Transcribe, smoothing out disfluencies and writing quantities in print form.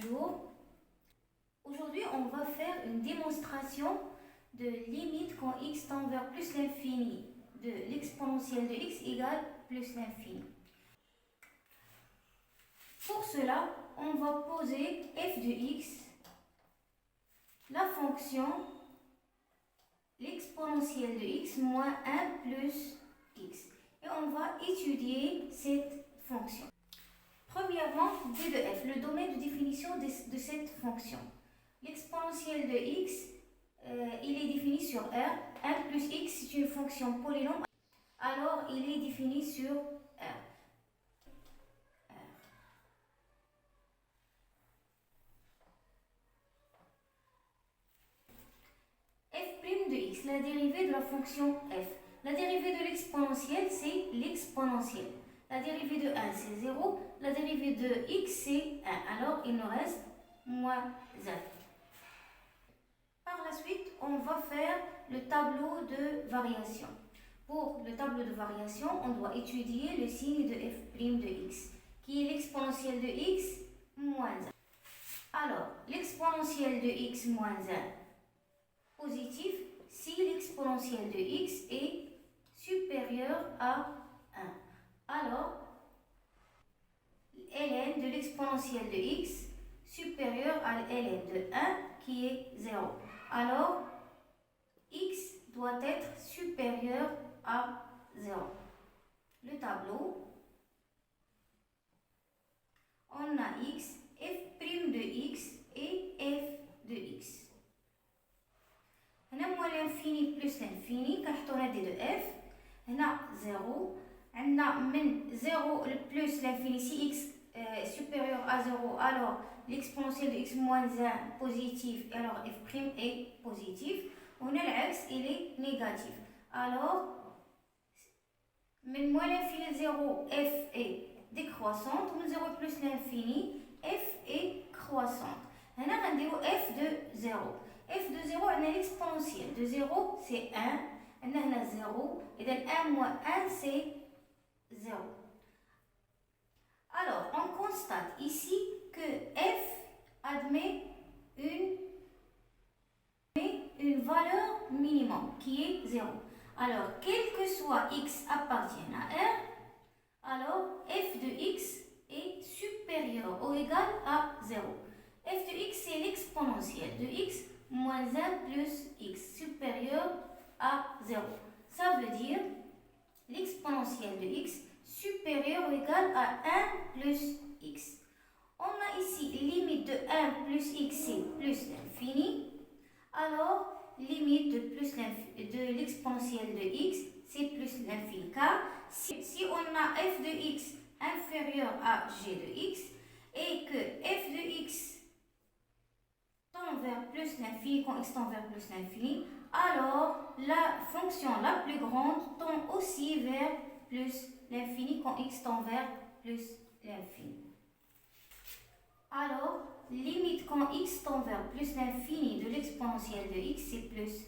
Bonjour. Aujourd'hui, on va faire une démonstration de limite quand x tend vers plus l'infini de l'exponentielle de x égale plus l'infini. Pour cela, on va poser f de x, la fonction l'exponentielle de x moins 1 plus x. Et on va étudier cette fonction. Premièrement, d de f, le domaine de définition de cette fonction. L'exponentielle de x, il est défini sur R. 1 plus x, c'est une fonction polynôme. Alors, il est défini sur R. F' de x, la dérivée de la fonction f. La dérivée de l'exponentielle, c'est l'exponentielle. La dérivée de 1, c'est 0. La dérivée de x, c'est 1. Alors, il nous reste moins 1. Par la suite, on va faire le tableau de variation. Pour le tableau de variation, on doit étudier le signe de f' de x, qui est l'exponentielle de x moins 1. Alors, l'exponentielle de x moins 1, positif, si l'exponentielle de x est supérieure à 1. Alors, ln de l'exponentielle de x supérieure à ln de 1 qui est 0. Alors, x doit être supérieur à 0. Le tableau, on a x, f' de x et f de x. On a moins l'infini plus l'infini, on a d de f. On a 0. On a 0 plus l'infini, si x est supérieur à 0, alors l'exponentielle de x moins 1 positif, et alors f' est positif. On a l'axe, il est négatif. Alors, moins l'infini de 0, f est décroissante. On a 0 plus l'infini, f est croissante. On a f de 0. f de 0, on a l'exponentielle. De 0, c'est 1. On a 0. Et donc 1 moins 1, c'est 0. Alors, on constate ici que f admet une valeur minimum qui est 0. Alors, quel que soit x appartienne à R, alors f de x est supérieur ou égal à 0. f de x, c'est l'exponentielle de x moins 1 plus x supérieur à 0. Ça veut dire l'exponentielle de x supérieur ou égal à 1 plus x. On a ici limite de 1 plus x, c'est plus l'infini. Alors, limite de l'exponentielle de x, c'est plus l'infini. Car si on a f de x inférieur à g de x et que f de x tend vers plus l'infini, quand x tend vers plus l'infini, alors la fonction la plus grande tend aussi vers plus l'infini quand x tend vers plus l'infini. Alors, limite quand x tend vers plus l'infini de l'exponentielle de x, c'est plus